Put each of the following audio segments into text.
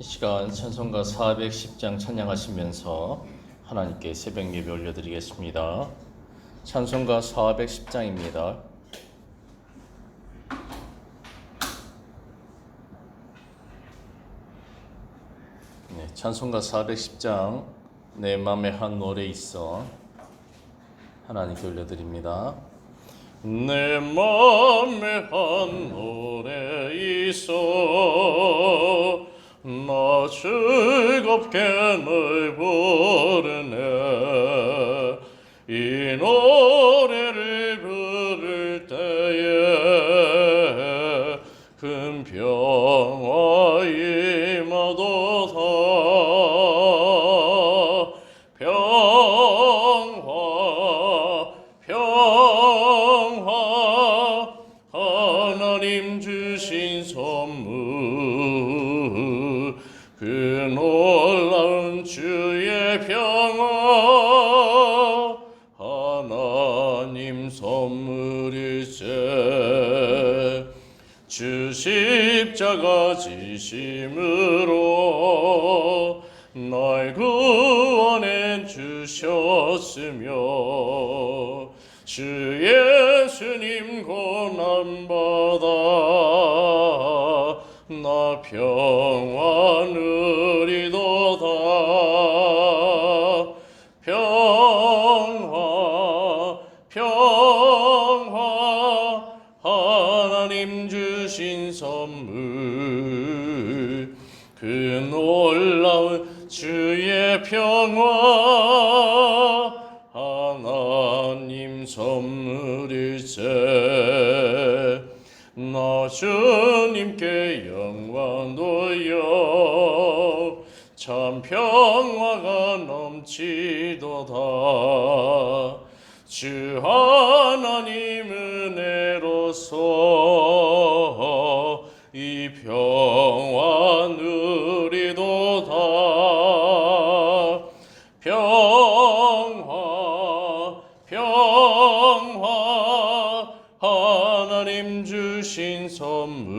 이 시간 찬송가 410장 찬양하시면서 하나님께 새벽 예배 올려드리겠습니다. 찬송가 410장입니다. 찬송가 410장 내 맘에 한 노래 있어 하나님께 올려드립니다. 내 맘에 한 노래 있어 나 즐겁게 널 부르네. 이 노래를 부를 때에 큰 평화 임하도다. 평화 하나님 주신 선물 그 놀라운 주의 평화 하나님 선물일세. 주 십자가 지심으로 날 구원해 주셨으며 주 예수님 고난받아 나 평화 누리도다. 평화 하나님 주신 선물 그 놀라운 주의 평화 하나님 선물일세. 나 주님께 영광 돌려 참 평화가 넘치도다. 주 하나님 은혜로서 이 평화 누리도다. 평화 하나님 주신 선물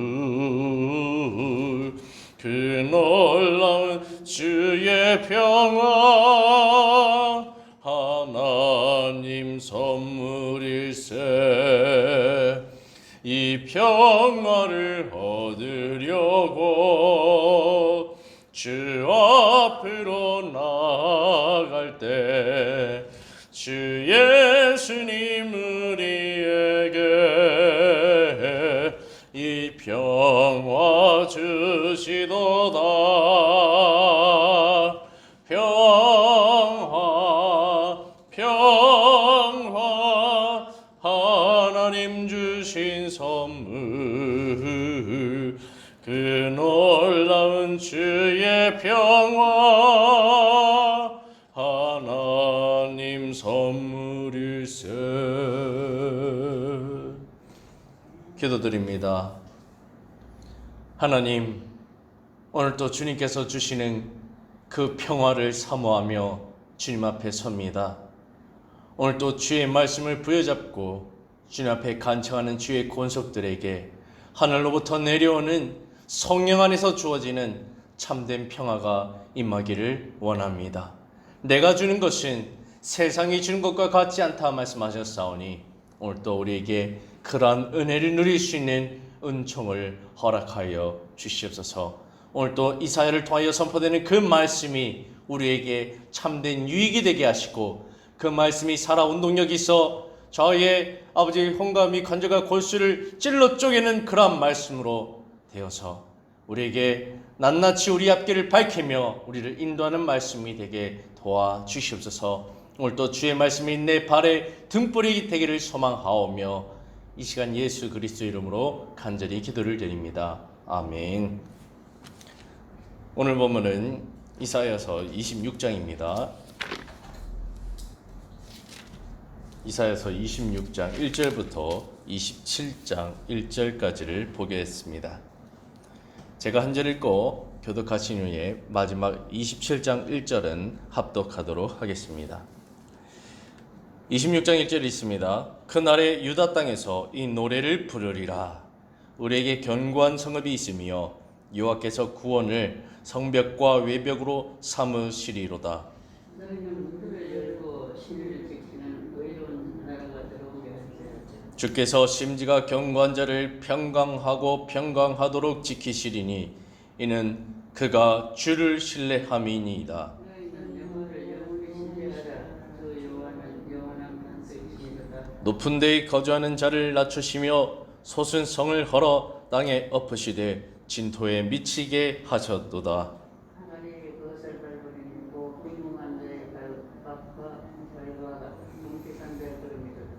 그 놀라운 주의 평화 하나님 선물일세. 이 평화를 얻으려고 주 앞으로 나아갈 때 주 예수님 우리에게 이 평화 주시도다. 평화 하나님 주신 선물 그 놀라운 주의 평화 하나님 선물일세. 기도드립니다. 하나님, 오늘도 주님께서 주시는 그 평화를 사모하며 주님 앞에 섭니다. 오늘도 주의 말씀을 부여잡고 주님 앞에 간청하는 주의 권속들에게 하늘로부터 내려오는 성령 안에서 주어지는 참된 평화가 임하기를 원합니다. 내가 주는 것은 세상이 주는 것과 같지 않다 말씀하셨사오니 오늘도 우리에게 그러한 은혜를 누릴 수 있는 은총을 허락하여 주시옵소서. 오늘도 이사야를 통하여 선포되는 그 말씀이 우리에게 참된 유익이 되게 하시고 그 말씀이 살아 운동력이 있어 저의 아버지의 혼과 및 관절과 골수를 찔러 쪼개는 그러한 말씀으로 되어서 우리에게 낱낱이 우리 앞길을 밝히며 우리를 인도하는 말씀이 되게 도와주시옵소서. 오늘도 주의 말씀이 내 발의 등불이 되기를 소망하오며 이 시간 예수 그리스도 이름으로 간절히 기도를 드립니다. 아멘. 오늘 본문은 이사야서 26장입니다. 이사야서 26장 1절부터 27장 1절까지를 보겠습니다. 제가 한 절 읽고 교독하신 후에 마지막 27장 1절은 합독하도록 하겠습니다. 26장 1절이 있습니다. 그날에 유다 땅에서 이 노래를 부르리라. 우리에게 견고한 성읍이 있으며 여호와께서 구원을 성벽과 외벽으로 삼으시리로다. 너희는 문들을 열고 신을 지키는 의로운 나라가 들어오게 하시리로다. 주께서 심지가 견고한 자를 평강하고 평강하도록 지키시리니 이는 그가 주를 신뢰함이니이다. 너희는 여호와를 영원히 신뢰하라. 그 여호와는 영원한 반석이시로다. 높은 데에 거주하는 자를 낮추시며 솟은 성을 헐어 땅에 엎으시되 진토에 미치게 하셨도다. 하나님이 그것을 밟으니 곧 빈궁한 자의 발과 뭉티한 자의 걸음이로다.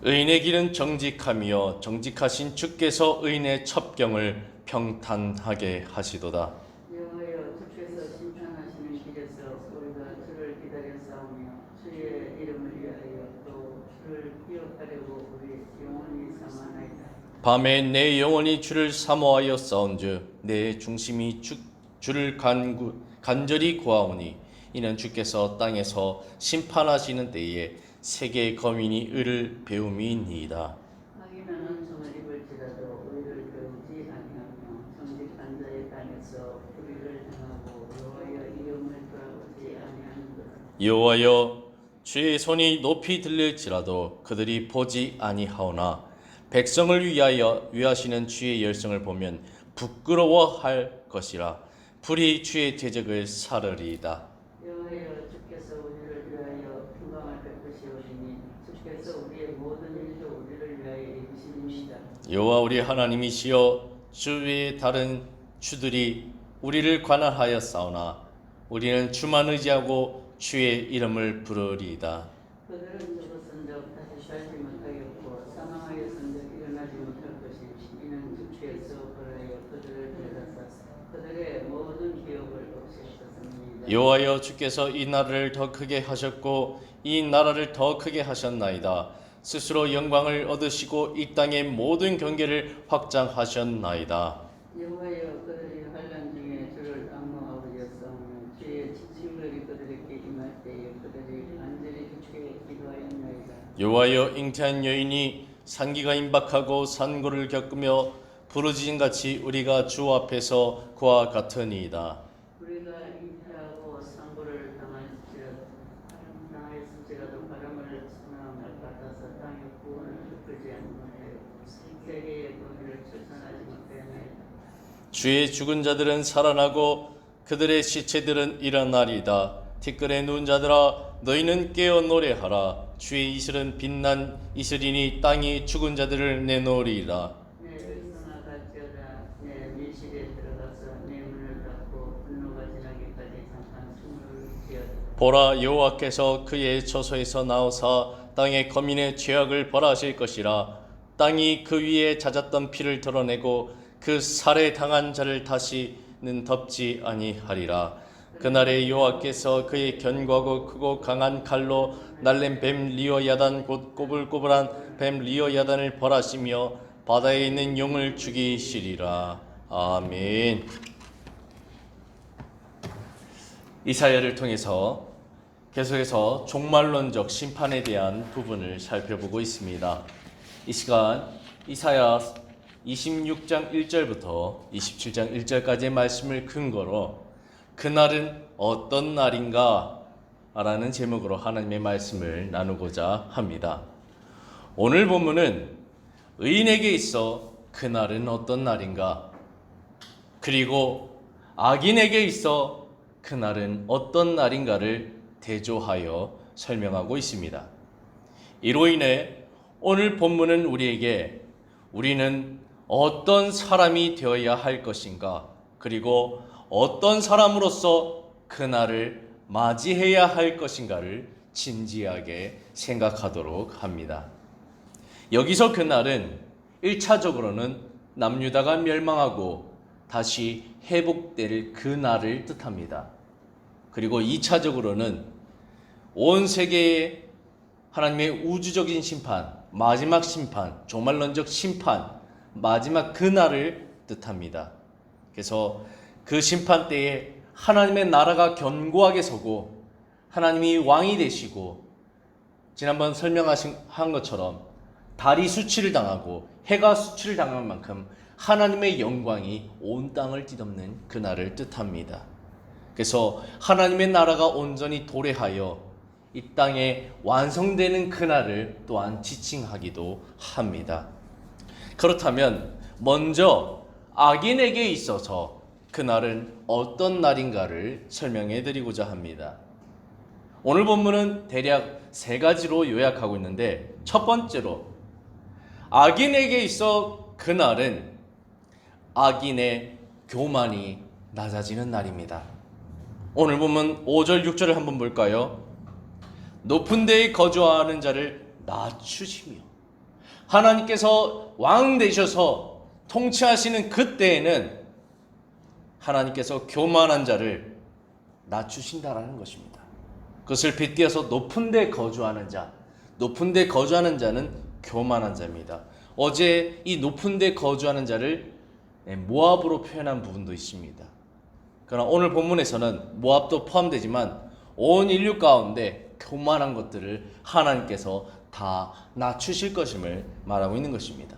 의인의 길은 정직하며 정직하신 주께서 의인의 첩경을 평탄하게 하시도다. 여호와여, 주께서 심판하시는 길에서 우리가 주를 기다려 싸우며 주의 이름을 위하여 또 주를 기억하려고 우리 영원히 삼아나이다. 밤에 내 영혼이 주를 사모하여 싸운즉 내 중심이 주를 간절히 구하오니 이는 주께서 땅에서 심판하시는 때에 세계의 거민이 의를 배움이니이다. 악인은 은총을 입을지라도 우리를 배우지 아니하며 정직한 자의 땅에서 우리를 향하고 여호와여 이름을 돌아보지 아니하는도다. 여호와여, 주의 손이 높이 들릴지라도 그들이 보지 아니하오나 백성을 위하시는 주의 열성을 보면 부끄러워할 것이라. 불이 주의 대적을 사르리이다. 여호와여, 주께서 우리를 위하여 평강을 베푸시오리니 주께서 우리의 모든 일도 우리를 위하여 이기심이니이다. 여호와 우리 하나님이시여, 주 외에 다른 주들이 우리를 관할하여 싸우나 우리는 주만 의지하고 주의 이름을 부르리이다. 그들은 죽었은적 다시 살지 못하겠고 사망하였은적 일어나지 못할 것이니 이는 주께서 벌하여 그들을 데려다사 그들의 모든 기억을 없애셨습니다. 여호와여, 주께서 이 나라를 더 크게 하셨고 이 나라를 더 크게 하셨나이다. 스스로 영광을 얻으시고 이 땅의 모든 경계를 확장하셨나이다. 여호와여, 그들이 환난 중에 주를 악모하고 여싸우며 주의 징벌이 그들에게 임할 때에 그들이 간절히 주께 기도하였나이다. 여호와여, 잉태한 여인이 산기가 임박하고 산고를 겪으며 부르짖음같이 우리가 주 앞에서 그와 같으니이다. 우리가 잉태하고 상고를 당하였을지라도 바람을 선함을 받아서 땅의 구원을 베푸지 않으며 세계의 공의를 실천하지 못하였나이다. 주의 죽은 자들은 살아나고 그들의 시체들은 일어나리이다. 티끌에 누운 자들아, 너희는 깨어 노래하라. 주의 이슬은 빛난 이슬이니 땅이 죽은 자들을 내놓으리이다. 내 백성아 갈지어다. 내 밀실에 들어가서 내 문을 닫고 분노가 지나기까지 잠깐 숨을 쉬어다. 보라, 여호와께서 그의 처소에서 나오사 땅의 거민의 죄악을 벌하실 것이라. 땅이 그 위에 잦았던 피를 드러내고 그 살해 당한 자를 다시는 덮지 아니하리라. 그날에 여호와께서 그의 견고하고 크고 강한 칼로 날랜 뱀 리어야단 곧 꼬불꼬불한 뱀 리어야단을 벌하시며 바다에 있는 용을 죽이시리라. 아멘. 이사야를 통해서 계속해서 종말론적 심판에 대한 부분을 살펴보고 있습니다. 이 시간 이사야 26장 1절부터 27장 1절까지의 말씀을 근거로 그날은 어떤 날인가? 라는 제목으로 하나님의 말씀을 나누고자 합니다. 오늘 본문은 의인에게 있어 그날은 어떤 날인가? 그리고 악인에게 있어 그날은 어떤 날인가를 대조하여 설명하고 있습니다. 이로 인해 오늘 본문은 우리에게 우리는 어떤 사람이 되어야 할 것인가, 그리고 어떤 사람으로서 그날을 맞이해야 할 것인가를 진지하게 생각하도록 합니다. 여기서 그날은 1차적으로는 남유다가 멸망하고 다시 회복될 그날을 뜻합니다. 그리고 2차적으로는 온 세계의 하나님의 우주적인 심판, 마지막 심판, 종말론적 심판, 마지막 그날을 뜻합니다. 그래서 그 심판 때에 하나님의 나라가 견고하게 서고 하나님이 왕이 되시고 지난번 설명한 것처럼 달이 수치를 당하고 해가 수치를 당한 만큼 하나님의 영광이 온 땅을 뒤덮는 그날을 뜻합니다. 그래서 하나님의 나라가 온전히 도래하여 이 땅에 완성되는 그날을 또한 지칭하기도 합니다. 그렇다면 먼저 악인에게 있어서 그날은 어떤 날인가를 설명해 드리고자 합니다. 오늘 본문은 대략 세 가지로 요약하고 있는데, 첫 번째로 악인에게 있어 그날은 악인의 교만이 낮아지는 날입니다. 오늘 본문 5절 6절을 한번 볼까요? 높은 데에 거주하는 자를 낮추시며, 하나님께서 왕 되셔서 통치하시는 그때에는 하나님께서 교만한 자를 낮추신다라는 것입니다. 그것을 빗대어서 높은 데 거주하는 자, 높은 데 거주하는 자는 교만한 자입니다. 어제 이 높은 데 거주하는 자를 모압으로 표현한 부분도 있습니다. 그러나 오늘 본문에서는 모압도 포함되지만 온 인류 가운데 교만한 것들을 하나님께서 다 낮추실 것임을 말하고 있는 것입니다.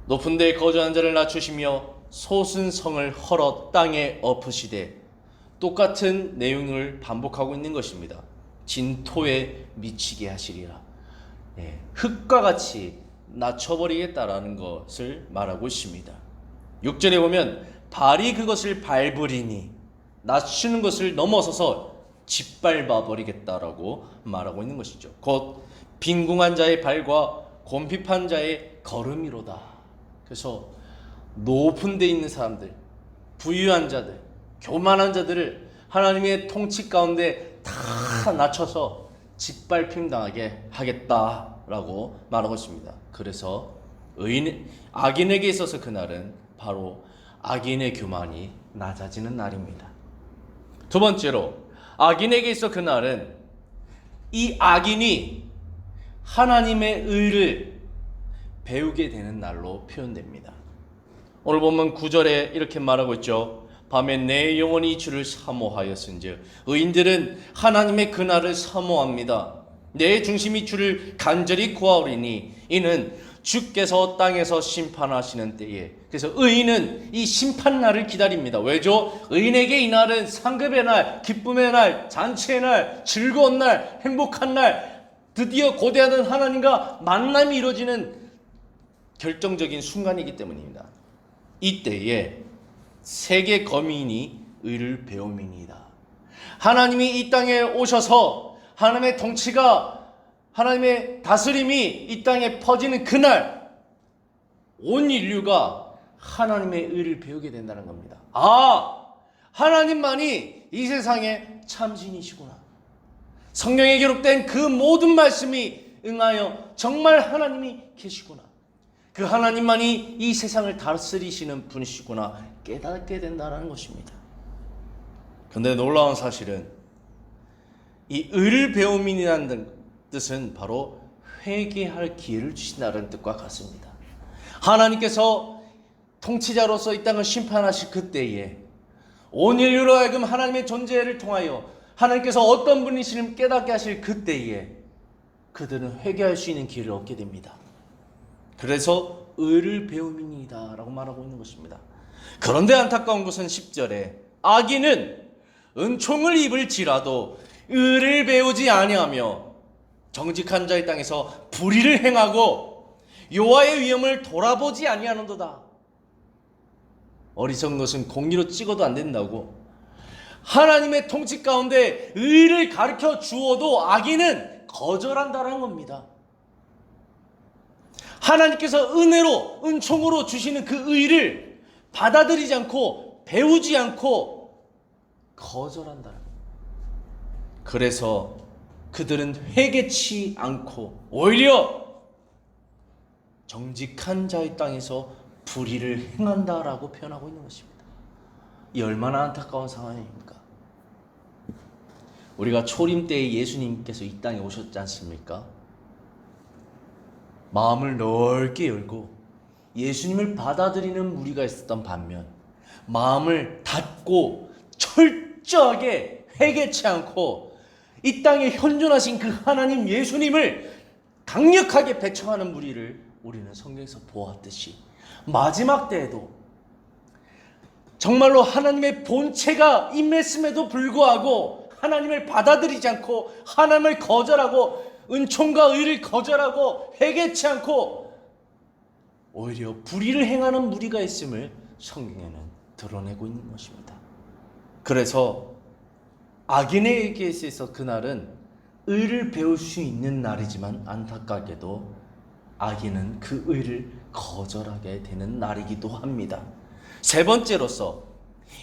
높은 데에 거주하는 자를 낮추시며 솟은 성을 헐어 땅에 엎으시되, 똑같은 내용을 반복하고 있는 것입니다. 진토에 미치게 하시리라. 흙과 같이 낮춰버리겠다라는 것을 말하고 있습니다. 6절에 보면 발이 그것을 밟으리니, 낮추는 것을 넘어서서 짓밟아 버리겠다라고 말하고 있는 것이죠. 곧 빈궁한 자의 발과 곰핍한 자의 걸음이로다. 그래서 높은 데 있는 사람들, 부유한 자들, 교만한 자들을 하나님의 통치 가운데 다 낮춰서 짓밟힘 당하게 하겠다라고 말하고 있습니다. 그래서 악인에게 있어서 그날은 바로 악인의 교만이 낮아지는 날입니다. 두 번째로 악인에게 있어 그날은 이 악인이 하나님의 의를 배우게 되는 날로 표현됩니다. 오늘 보면 9절에 이렇게 말하고 있죠. 밤에 내 영혼이 주를 사모하였은즉, 의인들은 하나님의 그날을 사모합니다. 내 중심이 주를 간절히 구하오리니, 이는 주께서 땅에서 심판하시는 때에. 그래서 의인은 이 심판날을 기다립니다. 왜죠? 의인에게 이 날은 상급의 날, 기쁨의 날, 잔치의 날, 즐거운 날, 행복한 날, 드디어 고대하던 하나님과 만남이 이루어지는 결정적인 순간이기 때문입니다. 이때에 세계 거민이 의를 배움이니이다. 하나님이 이 땅에 오셔서 하나님의 통치가, 하나님의 다스림이 이 땅에 퍼지는 그날 온 인류가 하나님의 의를 배우게 된다는 겁니다. 아, 하나님만이 이 세상의 참신이시구나. 성경에 기록된 그 모든 말씀이 응하여 정말 하나님이 계시구나. 그 하나님만이 이 세상을 다스리시는 분이시구나 깨닫게 된다는 것입니다. 그런데 놀라운 사실은 이 의를 배움이라는 뜻은 바로 회개할 기회를 주신다는 뜻과 같습니다. 하나님께서 통치자로서 이 땅을 심판하실 그때에 온 인류로 하여금 하나님의 존재를 통하여 하나님께서 어떤 분이시를 깨닫게 하실 그때에 그들은 회개할 수 있는 기회를 얻게 됩니다. 그래서 의를 배움이니이다 라고 말하고 있는 것입니다. 그런데 안타까운 것은 10절에 악인은 은총을 입을지라도 의를 배우지 아니하며 정직한 자의 땅에서 불의를 행하고 여호와의 위엄을 돌아보지 아니하는도다. 어리석은 것은 공리로 찍어도 안 된다고. 하나님의 통치 가운데 의를 가르쳐 주어도 악인은 거절한다는 겁니다. 하나님께서 은혜로, 은총으로 주시는 그 의를 받아들이지 않고 배우지 않고 거절한다는 겁니다. 그래서 그들은 회개치 않고 오히려 정직한 자의 땅에서 불의를 행한다라고 표현하고 있는 것입니다. 이 얼마나 안타까운 상황입니까? 우리가 초림 때에 예수님께서 이 땅에 오셨지 않습니까? 마음을 넓게 열고 예수님을 받아들이는 무리가 있었던 반면 마음을 닫고 철저하게 회개치 않고 이 땅에 현존하신 그 하나님 예수님을 강력하게 배척하는 무리를 우리는 성경에서 보았듯이 마지막 때에도 정말로 하나님의 본체가 임했음에도 불구하고 하나님을 받아들이지 않고 하나님을 거절하고 은총과 의를 거절하고 회개치 않고 오히려 불의를 행하는 무리가 있음을 성경에는 드러내고 있는 것입니다. 그래서 악인에게 있어서 그날은 의를 배울 수 있는 날이지만 안타깝게도 악인은 그 의를 거절하게 되는 날이기도 합니다. 세 번째로서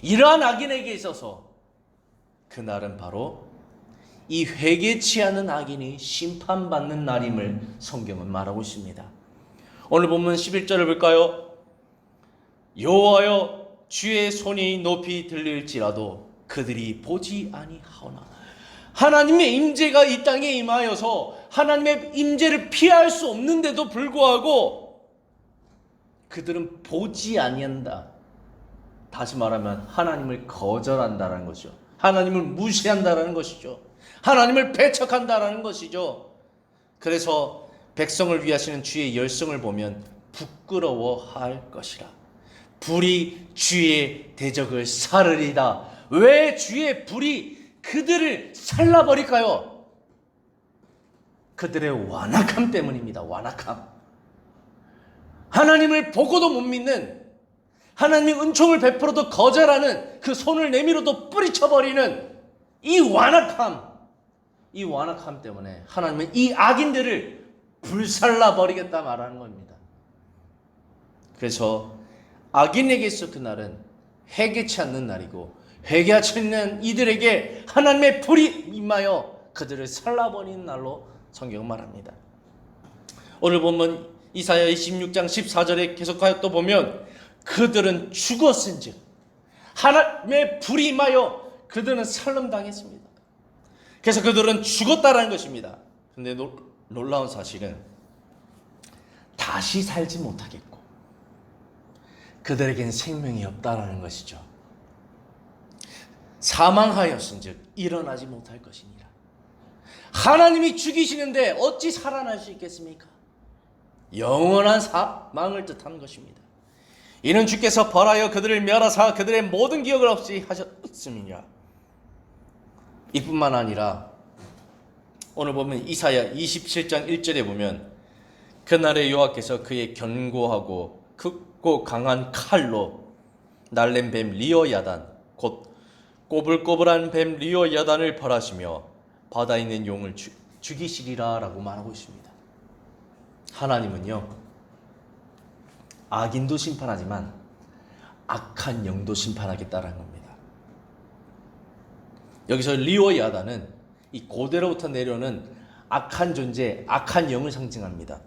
이러한 악인에게 있어서 그날은 바로 이 회개치 않은 악인이 심판받는 날임을 성경은 말하고 있습니다. 오늘 본문 11절을 볼까요? 여호와여 주의 손이 높이 들릴지라도 그들이 보지 아니하오나. 하나님의 임재가 이 땅에 임하여서 하나님의 임재를 피할 수 없는데도 불구하고 그들은 보지 아니한다. 다시 말하면 하나님을 거절한다는 것이죠. 하나님을 무시한다는 것이죠. 하나님을 배척한다는 것이죠. 그래서 백성을 위하시는 주의 열성을 보면 부끄러워할 것이라. 불이 주의 대적을 살으리다. 왜 주의 불이 그들을 살라버릴까요? 그들의 완악함 때문입니다. 완악함. 하나님을 보고도 못 믿는, 하나님의 은총을 베풀어도 거절하는, 그 손을 내밀어도 뿌리쳐버리는 이 완악함 때문에 하나님은 이 악인들을 불살라버리겠다 말하는 겁니다. 그래서 악인에게 있어 그날은 회개치 않는 날이고, 회개하지 않는 이들에게 하나님의 불이 임하여 그들을 살라버리는 날로 성경은 말합니다. 오늘 보면 이사야 26장 14절에 계속하여 또 보면 그들은 죽었은즉 하나님의 불이 임하여 그들은 살름당했습니다. 그래서 그들은 죽었다라는 것입니다. 근데 놀라운 사실은 다시 살지 못하겠고 그들에게는 생명이 없다라는 것이죠. 사망하였은즉 일어나지 못할 것이니라. 하나님이 죽이시는데 어찌 살아날 수 있겠습니까? 영원한 사망을 뜻하는 것입니다. 이는 주께서 벌하여 그들을 멸하사 그들의 모든 기억을 없이 하셨음이니라. 이뿐만 아니라 오늘 보면 이사야 27장 1절에 보면 그날에 여호와께서 그의 견고하고 크고 강한 칼로 날랜 뱀 리어야단 곧 꼬불꼬불한 뱀 리어야단을 벌하시며 바다에 있는 용을 죽이시리라 라고 말하고 있습니다. 하나님은요, 악인도 심판하지만 악한 영도 심판하겠다라는 겁니다. 여기서 리오야단은 이 고대로부터 내려오는 악한 존재, 악한 영을 상징합니다.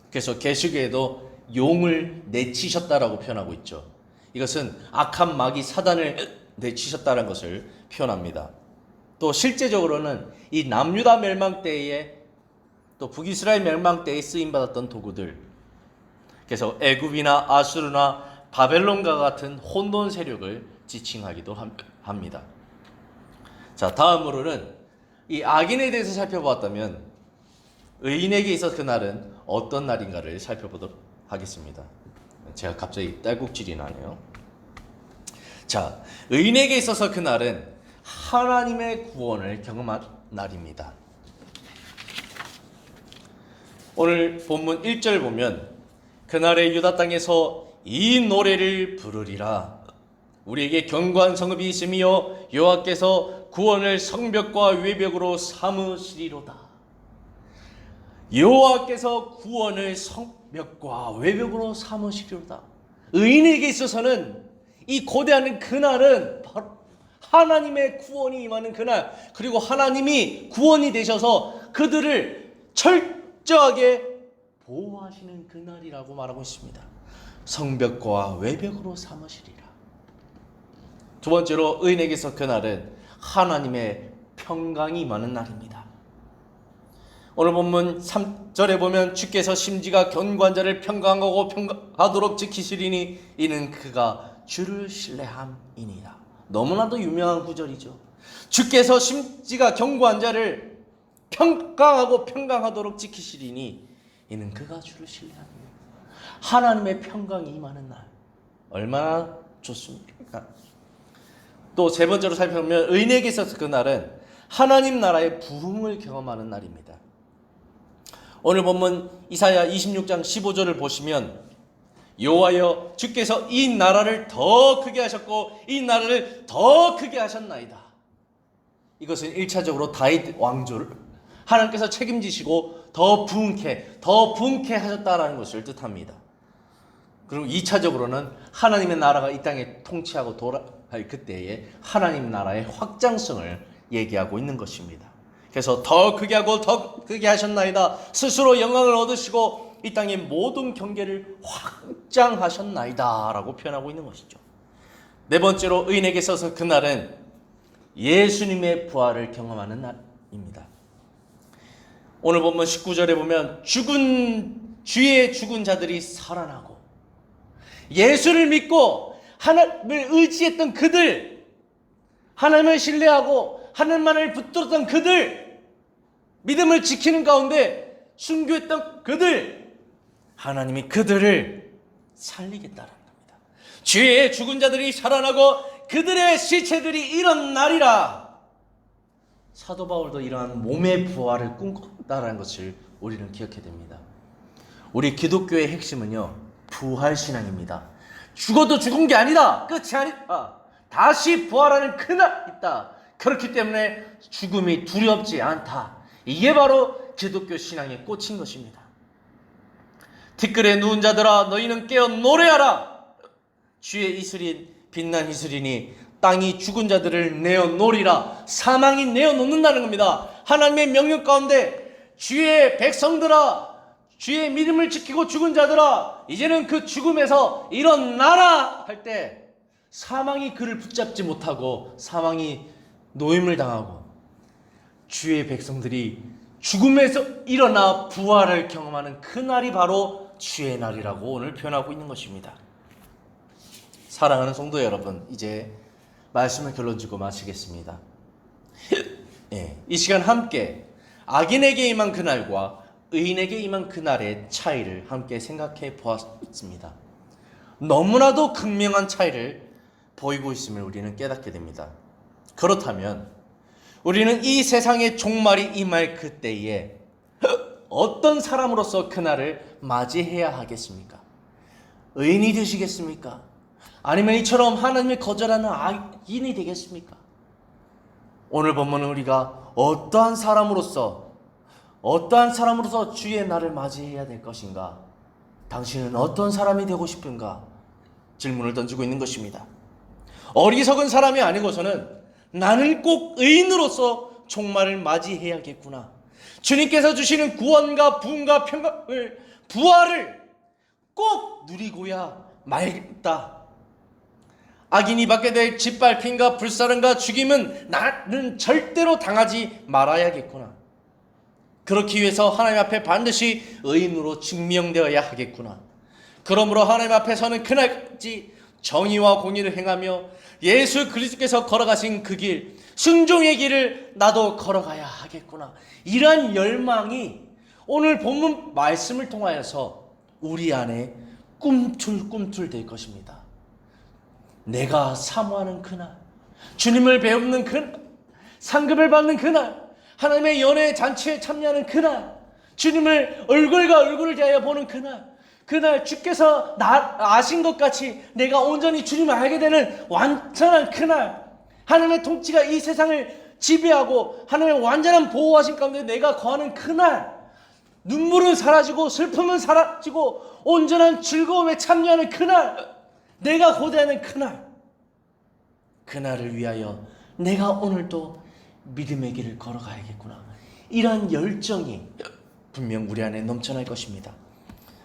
그래서 계시록에도 용을 내치셨다라고 표현하고 있죠. 이것은 악한 마귀 사단을 내치셨다는 것을 표현합니다. 또 실제적으로는 이 남유다 멸망 때에 또 북이스라엘 멸망 때에 쓰임받았던 도구들, 그래서 애굽이나 아수르나 바벨론과 같은 혼돈 세력을 지칭하기도 합니다. 자, 다음으로는 이 악인에 대해서 살펴보았다면 의인에게 있어서 그날은 어떤 날인가를 살펴보도록 하겠습니다. 제가 갑자기 딸꾹질이 나네요. 자, 의인에게 있어서 그날은 하나님의 구원을 경험한 날입니다. 오늘 본문 1절 보면 그날의 유다 땅에서 이 노래를 부르리라. 우리에게 견고한 성읍이 있으며 여호와께서 구원을 성벽과 외벽으로 삼으시리로다. 여호와께서 구원을 성벽과 외벽으로 삼으시리로다. 의인에게 있어서는 이 고대하는 그날은 바로 하나님의 구원이 임하는 그날, 그리고 하나님이 구원이 되셔서 그들을 철저하게 보호하시는 그날이라고 말하고 있습니다. 성벽과 외벽으로 삼으시리라. 두 번째로 의인에게서 그날은 하나님의 평강이 임하는 날입니다. 오늘 본문 3절에 보면 주께서 심지가 견고한 자를 평강하고 평강하도록 지키시리니 이는 그가 주를 신뢰함이니라. 너무나도 유명한 구절이죠. 주께서 심지가 견고한 자를 평강하고 평강하도록 지키시리니 이는 그가 주를 신뢰함이니라. 하나님의 평강이 임하는 날. 얼마나 좋습니까? 또 세 번째로 살펴보면 의인에게 있어서 그날은 하나님 나라의 부흥을 경험하는 날입니다. 오늘 본문 이사야 26장 15절을 보시면 여호와여 주께서 이 나라를 더 크게 하셨고 이 나라를 더 크게 하셨나이다. 이것은 1차적으로 다윗 왕조를 하나님께서 책임지시고 더 부흥케 하셨다라는 것을 뜻합니다. 그리고 2차적으로는 하나님의 나라가 이 땅에 통치하고 돌아갈 그때에 하나님 나라의 확장성을 얘기하고 있는 것입니다. 그래서 더 크게 하고 더 크게 하셨나이다. 스스로 영광을 얻으시고 이 땅의 모든 경계를 확장하셨나이다 라고 표현하고 있는 것이죠. 네 번째로 의인에게 있어서 그날은 예수님의 부활을 경험하는 날입니다. 오늘 본문 19절에 보면 주의 죽은 자들이 살아나고 예수를 믿고 하나님을 의지했던 그들, 하나님을 신뢰하고 하나님만을 붙들었던 그들, 믿음을 지키는 가운데 순교했던 그들, 하나님이 그들을 살리겠다는 겁니다. 주의 죽은 자들이 살아나고 그들의 시체들이 일어나리라. 사도 바울도 이러한 몸의 부활을 꿈꿨다는 것을 우리는 기억해야 됩니다. 우리 기독교의 핵심은요, 부활신앙입니다. 죽어도 죽은 게 아니다. 끝이 아니다. 다시 부활하는 그날 있다. 그렇기 때문에 죽음이 두렵지 않다. 이게 바로 기독교 신앙의 꽃인 것입니다. 티끌에 누운 자들아 너희는 깨어 노래하라. 주의 이슬인 빛난 이슬이니 땅이 죽은 자들을 내어놓으리라. 사망이 내어놓는다는 겁니다. 하나님의 명령 가운데 주의 백성들아, 주의 믿음을 지키고 죽은 자들아, 이제는 그 죽음에서 일어나라 할 때 사망이 그를 붙잡지 못하고 사망이 노임을 당하고 주의 백성들이 죽음에서 일어나 부활을 경험하는 그날이 바로 주의 날이라고 오늘 표현하고 있는 것입니다. 사랑하는 성도 여러분, 이제 말씀을 결론짓고 마치겠습니다. 이 시간 함께 악인에게 임한 그날과 의인에게 임한 그날의 차이를 함께 생각해 보았습니다. 너무나도 극명한 차이를 보이고 있음을 우리는 깨닫게 됩니다. 그렇다면 우리는 이 세상의 종말이 임할 그때에 어떤 사람으로서 그날을 맞이해야 하겠습니까? 의인이 되시겠습니까? 아니면 이처럼 하나님을 거절하는 악인이 되겠습니까? 오늘 본문은 우리가 어떠한 사람으로서 주의 날을 맞이해야 될 것인가? 당신은 어떤 사람이 되고 싶은가? 질문을 던지고 있는 것입니다. 어리석은 사람이 아니고서는 나는 꼭 의인으로서 종말을 맞이해야겠구나. 주님께서 주시는 구원과 부흥과 평강을, 부활을 꼭 누리고야 말겠다. 악인이 받게 될 짓밟힘과 불사름과 죽임은 나는 절대로 당하지 말아야겠구나. 그렇기 위해서 하나님 앞에 반드시 의인으로 증명되어야 하겠구나. 그러므로 하나님 앞에 서는 그날까지 정의와 공의를 행하며 예수 그리스도께서 걸어가신 그 길, 순종의 길을 나도 걸어가야 하겠구나. 이러한 열망이 오늘 본문 말씀을 통하여서 우리 안에 꿈틀꿈틀 될 것입니다. 내가 사모하는 그날, 주님을 배우는 그날, 상급을 받는 그날, 하나님의 연회 잔치에 참여하는 그날, 주님을 얼굴과 얼굴을 대하여 보는 그날 주께서 나 아신 것 같이 내가 온전히 주님을 알게 되는 완전한 그날, 하나님의 통치가 이 세상을 지배하고 하나님의 완전한 보호하신 가운데 내가 거하는 그날, 눈물은 사라지고 슬픔은 사라지고 온전한 즐거움에 참여하는 그날, 내가 고대하는 그날을 위하여 내가 오늘도 믿음의 길을 걸어가야겠구나. 이러한 열정이 분명 우리 안에 넘쳐날 것입니다.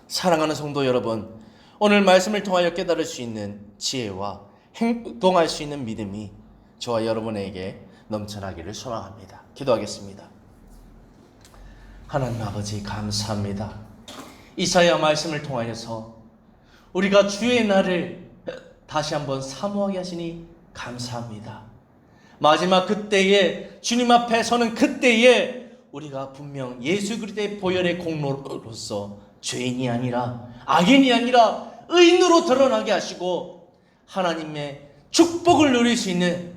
사랑하는 성도 여러분, 오늘 말씀을 통하여 깨달을 수 있는 지혜와 행동할 수 있는 믿음이 저와 여러분에게 넘쳐나기를 소망합니다. 기도하겠습니다. 하나님 아버지, 감사합니다. 이사야 말씀을 통하여서 우리가 주의 날을 다시 한번 사모하게 하시니 감사합니다. 마지막 그때에, 주님 앞에 서는 그때에 우리가 분명 예수 그리스도의 보혈의 공로로서 죄인이 아니라 악인이 아니라 의인으로 드러나게 하시고 하나님의 축복을 누릴 수 있는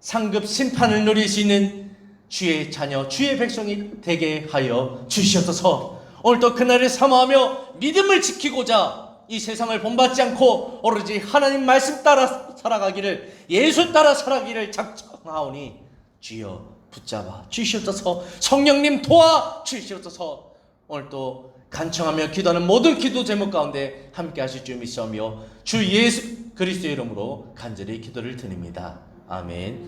상급 심판을 누릴 수 있는 주의 자녀 주의 백성이 되게 하여 주시옵소서. 오늘도 그날을 사모하며 믿음을 지키고자 이 세상을 본받지 않고 오로지 하나님 말씀 따라 살아가기를 예수 따라 살아가기를 작정하오니 주여 붙잡아 주시옵소서. 성령님 도와 주시옵소서. 오늘도 간청하며 기도하는 모든 기도 제목 가운데 함께 하실 줄 믿사오며 주 예수 그리스도의 이름으로 간절히 기도를 드립니다. 아멘.